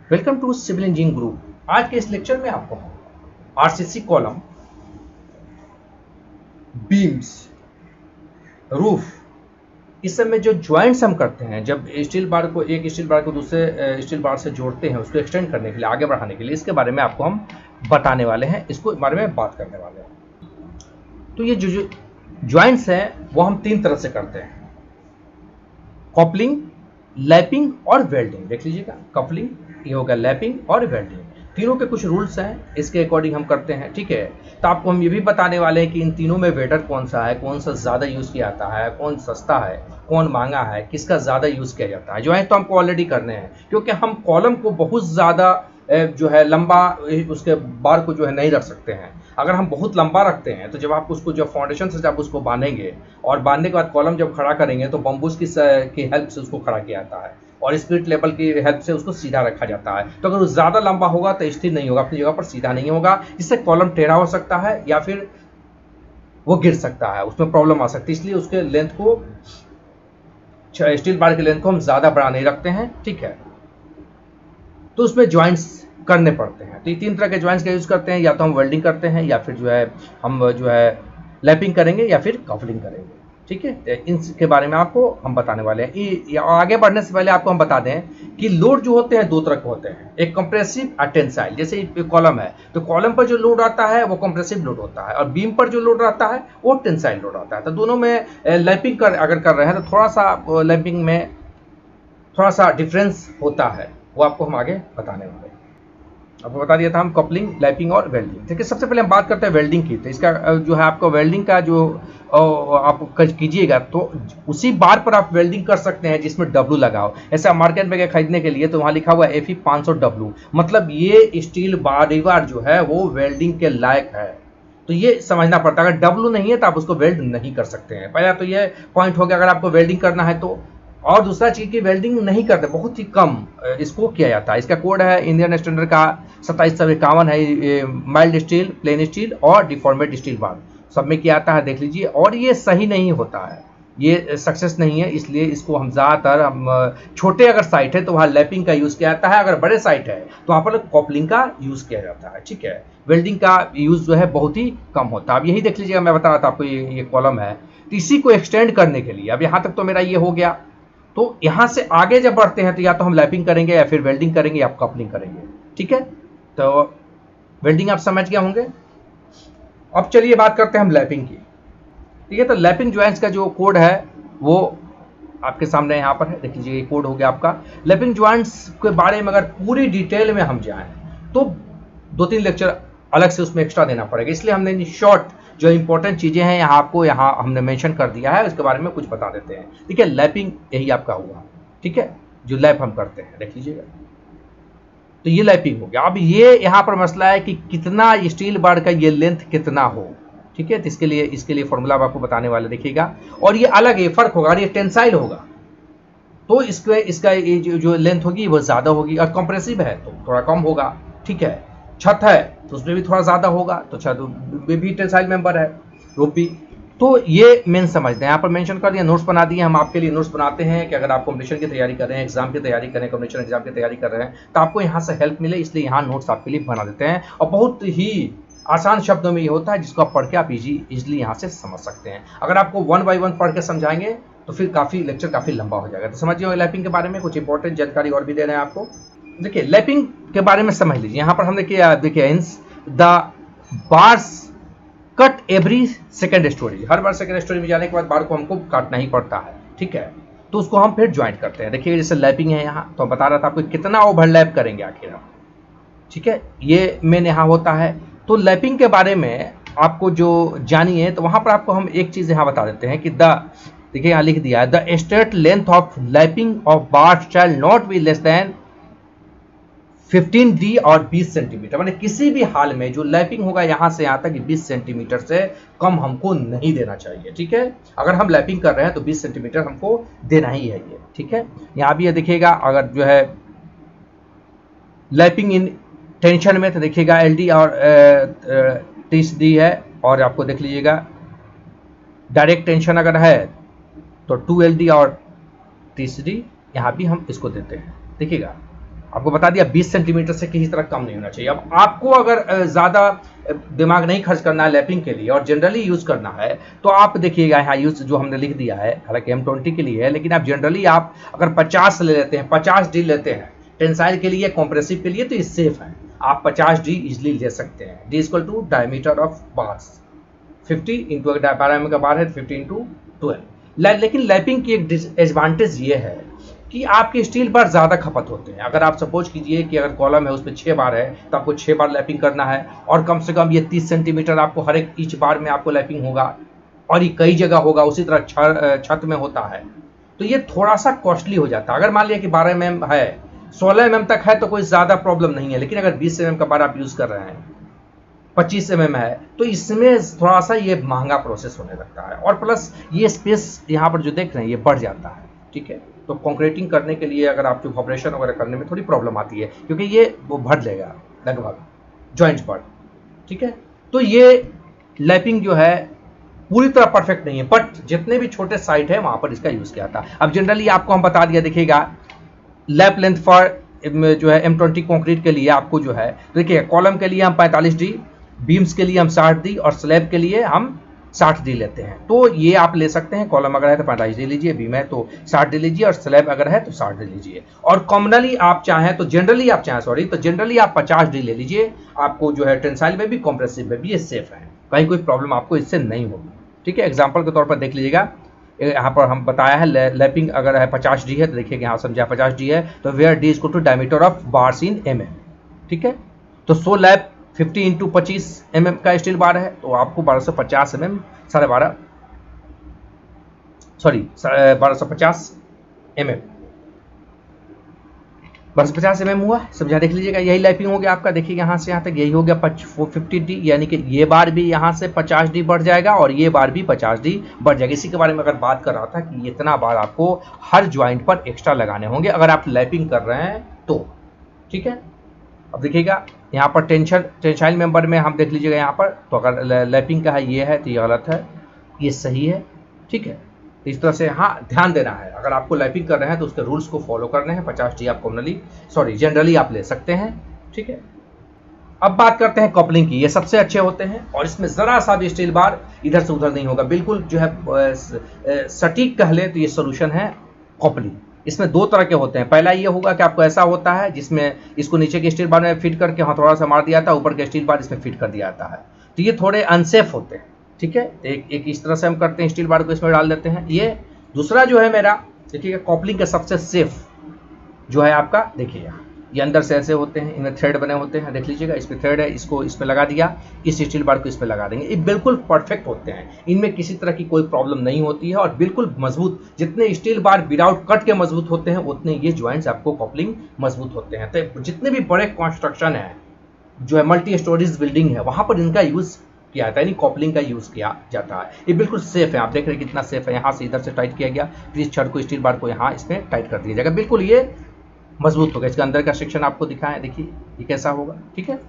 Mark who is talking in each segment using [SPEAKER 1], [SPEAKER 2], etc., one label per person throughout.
[SPEAKER 1] Welcome to civil engineering group. आज के इस लेक्चर में आपको आरसीसी कॉलम, बीम्स, रूफ, इस सब में जो ज्वाइंट्स हम करते हैं, जब स्टील बार को एक स्टील बार को दूसरे स्टील बार से जोड़ते हैं, उसको एक्सटेंड करने के लिए, आगे बढ़ाने के लिए, इसके बारे में आपको हम बताने वाले हैं, इसको बारे में बात करने वाले हैं। तो ये जो ज्वाइंट्स हैं वो हम तीन तरह से करते हैं: कपलिंग, लैपिंग और वेल्डिंग। देख लीजिएगा, कपलिंग, ये होगा लैपिंग और वेल्डिंग। तीनों के कुछ रूल्स हैं, इसके अकॉर्डिंग हम करते हैं। ठीक है, तो आपको हम ये भी बताने वाले हैं कि इन तीनों में बेटर कौन सा है, कौन सा ज़्यादा यूज़ किया जाता है, कौन सस्ता है, कौन महंगा है, किसका ज़्यादा यूज़ किया जाता है। ज्वाइंट तो हमको ऑलरेडी करने हैं, क्योंकि हम कॉलम को बहुत ज़्यादा जो है लंबा, उसके बार को जो है नहीं रख सकते हैं। अगर हम बहुत लंबा रखते हैं तो जब आप उसको, जब फाउंडेशन से जब उसको बांधेंगे और बांधने के बाद कॉलम जब खड़ा करेंगे तो बम्बूस की हेल्प से उसको खड़ा किया जाता है और स्पिरिट लेवल की हेल्प से उसको सीधा रखा जाता है। तो अगर वो ज़्यादा लंबा होगा तो स्थिर नहीं होगा, अपनी जगह पर सीधा नहीं होगा, इससे कॉलम टेढ़ा हो सकता है या फिर वो गिर सकता है, उसमें प्रॉब्लम आ सकती है। इसलिए उसके लेंथ को, स्टील बार के लेंथ को हम ज़्यादा बड़ा नहीं रखते हैं। ठीक है, तो उसमें ज्वाइंट्स करने पड़ते हैं। तो ये तीन तरह के ज्वाइंट्स का यूज़ करते हैं, या तो हम वेल्डिंग करते हैं, या फिर जो है हम जो है लैपिंग करेंगे, या फिर कपलिंग करेंगे। ठीक है, इनके बारे में आपको हम बताने वाले हैं। आगे बढ़ने से पहले आपको हम बता दें कि लोड जो होते हैं दो तरह के होते हैं, एक कंप्रेसिव और टेंसाइल। जैसे कॉलम है तो कॉलम पर जो लोड आता है वो कंप्रेसिव लोड होता है, और बीम पर जो लोड आता है वो टेंसाइल लोड आता है। तो दोनों में लैपिंग अगर कर रहे हैं तो थोड़ा सा लैपिंग में थोड़ा सा डिफरेंस होता है, वो आपको हम आगे बताने वाले हैं। आपको बता दिया था हम कपलिंग, लैपिंग और वेल्डिंग। देखिए, सबसे पहले हम बात करते हैं वेल्डिंग की। तो इसका जो है आपको वेल्डिंग का जो आप कीजिएगा तो उसी बार पर आप वेल्डिंग कर सकते हैं जिसमें डब्लू लगा हो। ऐसा मार्केट में गए खरीदने के लिए तो वहाँ लिखा हुआ है FE 500W, मतलब ये स्टील बार जो है वो वेल्डिंग के लायक है। तो ये समझना पड़ता है, अगर डब्लू नहीं है तो आप उसको वेल्ड नहीं कर सकते हैं। पहला तो ये पॉइंट हो गया अगर आपको वेल्डिंग करना है तो। और दूसरा चीज़ की वेल्डिंग नहीं करते, बहुत ही कम इसको किया जाता है। इसका कोड है इंडियन स्टैंडर्ड का 2751 है। माइल्ड स्टील, प्लेन स्टील और डिफॉर्मेट स्टील बार सब में किया जाता है, देख लीजिए। और ये सही नहीं होता है, ये सक्सेस नहीं है, इसलिए इसको हम ज़्यादातर हम छोटे अगर साइट है तो वहाँ लैपिंग का यूज़ किया जाता है, अगर बड़े साइट है तो वहाँ पर कॉपलिंग का यूज़ किया जाता है। ठीक है, वेल्डिंग का यूज़ जो है बहुत ही कम होता है। अब यही देख लीजिएगा, मैं बता रहा था आपको, ये कॉलम है, तो इसी को एक्सटेंड करने के लिए अब यहाँ तक तो मेरा ये हो गया। तो यहाँ से आगे जब बढ़ते हैं तो या तो हम लैपिंग करेंगे, या फिर वेल्डिंग करेंगे, या कपलिंग करेंगे। ठीक है, तो वेल्डिंग आप समझ गए होंगे। अब चलिए बात करते हैं हम लैपिंग की। ठीक है, तो लैपिंग ज्वाइंट्स का जो कोड है वो आपके सामने यहाँ पर है, देख लीजिए, ये कोड हो गया आपका। लैपिंग ज्वाइंट्स के बारे में अगर पूरी डिटेल में हम जाएं तो 2-3 लेक्चर अलग से उसमें एक्स्ट्रा देना पड़ेगा, इसलिए हमने शॉर्ट जो इंपॉर्टेंट चीज़ें हैं यहाँ आपको यहाँ हमने मेंशन कर दिया है, उसके बारे में कुछ बता देते हैं। ठीक है, लैपिंग यही आपका हुआ। ठीक है, जो लैप हम करते हैं, देख लीजिएगा, तो ये लैपिंग हो गया। अब ये यहाँ पर मसला है कि कितना स्टील बार का ये लेंथ कितना हो। ठीक है, तो इसके लिए फॉर्मूला आपको बताने वाले, देखिएगा। और ये अलग है, फर्क होगा, और ये टेंसाइल होगा तो इसका ये जो लेंथ होगी वो ज़्यादा होगी, और कंप्रेसिव है तो थोड़ा कम होगा। ठीक है, छत है तो उसमें भी थोड़ा ज़्यादा होगा, तो छत में भी टेंसाइल मेंबर है, रूफ भी। तो ये मेन समझते हैं, यहाँ पर मेंशन कर दिया, नोट्स बना दिए। हम आपके लिए नोट्स बनाते हैं कि अगर आप कॉम्पिटिशन की तैयारी कर रहे हैं, एग्जाम की तैयारी कर रहे हैं, कॉम्पिटिशन एग्जाम की तैयारी कर रहे हैं, तो आपको यहाँ से हेल्प मिले, इसलिए यहाँ नोट्स आपके लिए बना देते हैं। और बहुत ही आसान शब्दों में ये होता है, जिसको आप पढ़ के आप इजीली यहाँ से समझ सकते हैं। अगर आपको 1 by 1 पढ़ के समझाएंगे तो फिर लेक्चर काफ़ी लंबा हो जाएगा। तो समझिए, लैपिंग के बारे में कुछ इंपॉर्टेंट जानकारी और भी दे रहे हैं आपको। देखिए, लैपिंग के बारे में समझ लीजिए। यहाँ पर हम देखिए the bars cut every second story, her bar second story में जाने के बाद बार को हमको काटना ही पड़ता है। ठीक है, तो उसको हम फिर ज्वाइंट करते हैं। देखिए, जैसे लैपिंग है यहाँ, तो बता रहा था आपको कितना ओवरलैप करेंगे आखिर हम। ठीक है, ये मेन यहाँ होता है। तो लैपिंग के बारे में आपको जो जानिए, तो वहाँ पर आपको हम एक चीज़ यहाँ बता देते हैं कि देखिए यहाँ लिख दिया है, the straight length of lapping of bar shall not be less than 15D और 20 सेंटीमीटर। मैंने किसी भी हाल में जो लैपिंग होगा यहाँ से यहाँ तक 20 सेंटीमीटर से कम हमको नहीं देना चाहिए। ठीक है, अगर हम लैपिंग कर रहे हैं तो 20 सेंटीमीटर हमको देना ही है ये। ठीक है, यहाँ भी ये देखिएगा, अगर जो है लैपिंग इन टेंशन में तो देखिएगा LD और 30D है, और आपको देख लीजिएगा डायरेक्ट टेंशन अगर है तो 2LD और 30D, यहाँ भी हम इसको देते हैं। देखिएगा, आपको बता दिया 20 सेंटीमीटर से किसी तरह कम नहीं होना चाहिए। अब आपको अगर ज़्यादा दिमाग नहीं खर्च करना है लैपिंग के लिए और जनरली यूज़ करना है तो आप देखिएगा यहाँ यूज़ जो हमने लिख दिया है, हालांकि M20 के लिए है, लेकिन आप जनरली आप अगर 50 ले लेते हैं, 50D लेते हैं टेंसाइल के लिए, कॉम्प्रेसिव के लिए, तो ये सेफ है। आप 50D इजिली ले सकते हैं। D equal to diameter of bars 50 into 12 mm का बार है 50 इंटू 12। लेकिन लैपिंग की एक डिसएडवांटेज ये है कि आपके स्टील बार ज़्यादा खपत होते हैं। अगर आप सपोज कीजिए कि अगर कॉलम है उसमें 6 बार है तो आपको 6 बार लैपिंग करना है और कम से कम ये 30 सेंटीमीटर आपको हर एक ईच बार में आपको लैपिंग होगा और ये कई जगह होगा, उसी तरह छत में होता है, तो ये थोड़ा सा कॉस्टली हो जाता है। अगर मान लिया कि 12 mm है, 16 mm तक है तो कोई ज़्यादा प्रॉब्लम नहीं है, लेकिन अगर 20 mm का बार आप यूज़ कर रहे हैं, 25 mm है, तो इसमें थोड़ा सा ये महंगा प्रोसेस होने लगता है और प्लस ये स्पेस यहाँ पर जो देख रहे हैं ये बढ़ जाता है। ठीक है, तो कंक्रीटिंग करने के लिए अगर आप जो फॉब्रेशन वगैरह करने में थोड़ी प्रॉब्लम आती है क्योंकि ये वो भर लेगा लगभग जॉइंट पर। ठीक है, तो ये लैपिंग जो है पूरी तरह परफेक्ट नहीं है, बट जितने भी छोटे साइट है वहां पर इसका यूज किया था। अब जनरली आपको हम बता दिया, देखिएगा लैप लेंथ फॉर जो है M20 कंक्रीट के लिए आपको जो है देखिए कॉलम के लिए हम 45D, बीम्स के लिए हम 60D और स्लैब के लिए हम 60D लेते हैं। तो ये आप ले सकते हैं, कॉलम अगर है तो 45D लीजिए, बीम है तो 60D लीजिए और स्लैब अगर है तो 60D लीजिए। और कॉमनली आप चाहें तो जनरली आप 50D ले लीजिए। आपको जो है टेंसाइल में भी कॉम्प्रेसिव में भी ये सेफ है, कहीं कोई प्रॉब्लम आपको इससे नहीं होगी। ठीक है, एग्जाम्पल के तौर पर देख लीजिएगा, यहाँ पर हम बताया है लैपिंग अगर है 50D है तो देखिए यहाँ समझा 50D है तो where D equal to diameter of bars in mm। ठीक है, तो 100 लैप 50 इंटू 25 mm का स्टील बार है तो आपको 1250 mm 1250 mm 1250 mm हुआ, समझा देख लीजिएगा। यही लैपिंग हो गया आपका, देखिए यहाँ से यहाँ तक यही हो गया 450D, यानी कि ये बार भी यहाँ से 50D बढ़ जाएगा और ये बार भी 50D बढ़ जाएगा। इसी के बारे में अगर बात कर रहा था कि इतना बार आपको हर ज्वाइंट पर एक्स्ट्रा लगाने होंगे अगर आप लैपिंग कर रहे हैं तो। ठीक है, अब देखिएगा यहाँ पर टेंसाइल मेंबर में हम देख लीजिएगा यहाँ पर, तो अगर लैपिंग का है ये है तो ये गलत है, ये सही है। ठीक है, इस तरह से हाँ ध्यान देना है, अगर आपको लैपिंग कर रहे हैं तो उसके रूल्स को फॉलो करने हैं। 50D आप जनरली आप ले सकते हैं। ठीक है, अब बात करते हैं कपलिंग की। ये सबसे अच्छे होते हैं और इसमें ज़रा सा भी स्टील बार इधर से उधर नहीं होगा, बिल्कुल जो है सटीक कह ले तो ये सोल्यूशन है कपलिंग। इसमें दो तरह के होते हैं। पहला ये होगा कि आपको ऐसा होता है जिसमें इसको नीचे के स्टील बार में फिट करके हथौड़ा से मार दिया जाता है, ऊपर के स्टील बार इसमें फिट कर दिया जाता है, तो ये थोड़े अनसेफ होते हैं। ठीक है, एक इस तरह से हम करते हैं, स्टील बार को इसमें डाल देते हैं। ये दूसरा जो है मेरा देखिएगा कॉपलिंग का सबसे सेफ जो है आपका, देखिएगा ये अंदर से ऐसे होते हैं, इनमें थ्रेड बने होते हैं, देख लीजिएगा इसमें थ्रेड है, इसको इस पर लगा दिया, इस स्टील बार को इस पर लगा देंगे, ये बिल्कुल परफेक्ट होते हैं, इनमें किसी तरह की कोई प्रॉब्लम नहीं होती है और बिल्कुल मजबूत। जितने स्टील बार विदाउट कट के मजबूत होते हैं उतने ये ज्वाइंट्स आपको कपलिंग मजबूत होते हैं। तो जितने भी बड़े कंस्ट्रक्शन है जो है मल्टी स्टोरीज बिल्डिंग है वहाँ पर इनका यूज़ किया जाता है, यानी कॉपलिंग का यूज़ किया जाता है। ये बिल्कुल सेफ है, आप देख रहे हैं कितना सेफ है। यहाँ से इधर से टाइट किया गया, फिर इस छड़ को स्टील बार को यहाँ इसमें टाइट कर दिया जाएगा, बिल्कुल ये मजबूत होगा। इसका अंदर का सेक्शन आपको दिखाएं, देखिए ये कैसा होगा। ठीक है,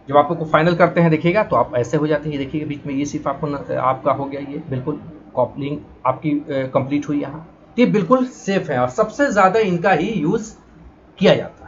[SPEAKER 1] जब आपको फाइनल करते हैं देखिएगा तो आप ऐसे हो जाते हैं, देखिए बीच में ये सिर्फ आपका हो गया, ये बिल्कुल कॉपलिंग आपकी कंप्लीट हुई यहाँ। तो ये बिल्कुल सेफ है और सबसे ज़्यादा इनका ही यूज़ किया जाता है,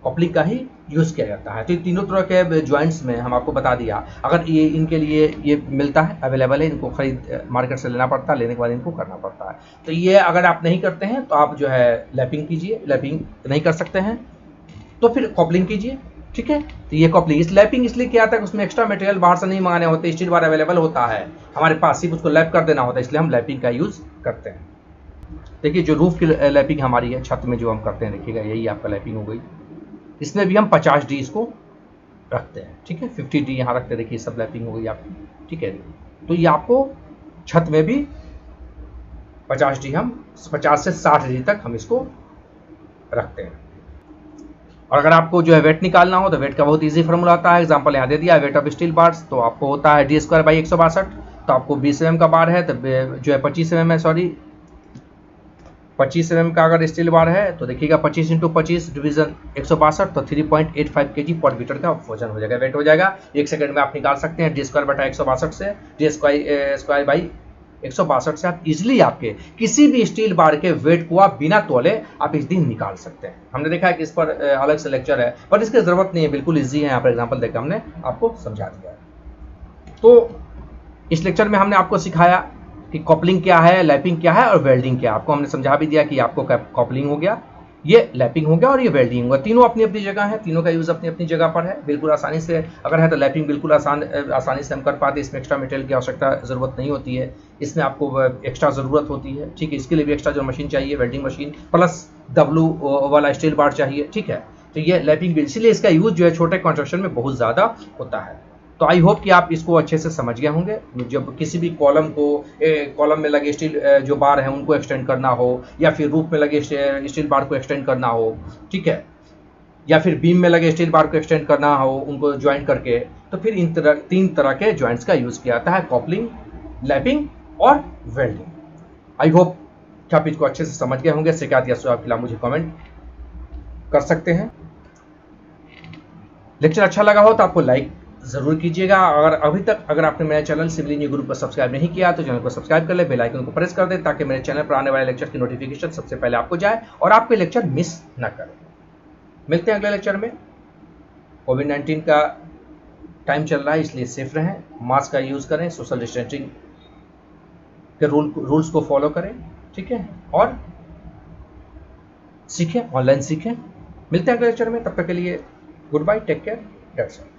[SPEAKER 1] कॉपलिंग का ही यूज़ किया जाता है। तो तीनों तरह के जॉइंट्स में हम आपको बता दिया, अगर ये इनके लिए ये मिलता है, अवेलेबल है, इनको खरीद मार्केट से लेना पड़ता है, लेने के बाद इनको करना पड़ता है। तो ये अगर आप नहीं करते हैं तो आप जो है लैपिंग कीजिए, लैपिंग नहीं कर सकते हैं तो फिर कॉपलिंग कीजिए। ठीक है, तो ये कॉपलिंग इस लैपिंग इसलिए किया था कि उसमें एक्स्ट्रा मटेरियल बाहर से नहीं मंगाने होते, स्टील बार अवेलेबल होता है हमारे पास, सिर्फ उसको लैप कर देना होता है, इसलिए हम लैपिंग का यूज़ करते हैं। देखिए जो रूफ की लैपिंग हमारी है, छत में जो हम करते हैं, देखिएगा यही आपका लैपिंग हो गई। इसमें भी हम 50D इसको रखते हैं। ठीक है, 50D यहाँ रखते हैं, देखिए सब लैपिंग हो गई आपकी। ठीक है, तो ये आपको छत में भी 50D हम 50 से 60D तक हम इसको रखते हैं। और अगर आपको जो है वेट निकालना हो तो वेट का बहुत इजी फॉर्मूला होता है, एग्जांपल यहाँ दे दिया, वेट ऑफ स्टील बार्स, तो आपको होता है D²/162। तो आपको 20 mm का बार है तो जो है 25 mm है, सॉरी 25 mm का अगर स्टील बार है तो देखिएगा 25 × 25 डिवीजन 162, तो 3.85 kg पर मीटर का वजन हो जाएगा, वेट हो जाएगा। 1 सेकंड में आप निकाल सकते हैं D²/162 से, D² 162 से आप इजिली आपके किसी भी स्टील बार के वेट को आप बिना तोले आप इस दिन निकाल सकते हैं। हमने देखा है कि इस पर अलग से लेक्चर है, पर इसकी जरूरत नहीं है, बिल्कुल इजी है। यहाँ पर एग्जाम्पल देकर हमने आपको समझा दिया है। तो इस लेक्चर में हमने आपको सिखाया कि कॉपलिंग क्या है, लैपिंग क्या है और वेल्डिंग क्या है। आपको हमने समझा भी दिया कि आपको कॉपलिंग हो गया, ये लैपिंग हो गया और ये वेल्डिंग होगा। तीनों अपनी अपनी जगह है, तीनों का यूज अपनी अपनी जगह पर है। बिल्कुल आसानी से अगर है तो लैपिंग बिल्कुल आसानी से हम कर पाते हैं। इसमें एक्स्ट्रा मटेरियल की आवश्यकता जरूरत नहीं होती है, इसमें आपको एक्स्ट्रा जरूरत होती है, ठीक है। इसके लिए भी एक्स्ट्रा जो मशीन चाहिए, वेल्डिंग मशीन प्लस डब्लू वाला स्टील बार चाहिए, ठीक है। तो ये लैपिंग भी, इसीलिए इसका यूज जो है छोटे कंस्ट्रक्शन में बहुत ज्यादा होता है। तो आई होप कि आप इसको अच्छे से समझ गए होंगे। जब किसी भी कॉलम को, कॉलम में लगे स्टील जो बार है उनको एक्सटेंड करना हो, या फिर रूफ में लगे स्टील बार को एक्सटेंड करना हो, ठीक है, या फिर बीम में लगे स्टील बार को एक्सटेंड करना हो उनको ज्वाइंट करके, तो फिर इन तीन तरह के ज्वाइंट्स का यूज किया जाता है, कॉपलिंग, लैपिंग और वेल्डिंग। आई होप कि आप इसको अच्छे से समझ गए होंगे। शिकायत या सुझाव के लिए मुझे कमेंट कर सकते हैं। लेक्चर अच्छा लगा हो तो आपको लाइक जरूर कीजिएगा। अगर आपने मेरे चैनल सिविल इंजीनियरिंग ग्रुप को सब्सक्राइब नहीं किया तो चैनल को सब्सक्राइब कर ले, बेल आइकन को प्रेस कर दे, ताकि मेरे चैनल पर आने वाले लेक्चर की नोटिफिकेशन सबसे पहले आपको जाए और आपके लेक्चर मिस ना करें। मिलते हैं अगले लेक्चर में। कोविड-19 का टाइम चल रहा है, इसलिए सेफ रहें, मास्क का यूज करें, सोशल डिस्टेंसिंग के रूल्स को फॉलो करें, ठीक है, और सीखें, ऑनलाइन सीखें। मिलते हैं अगले लेक्चर में, तब तक के लिए goodbye, take care, that's all.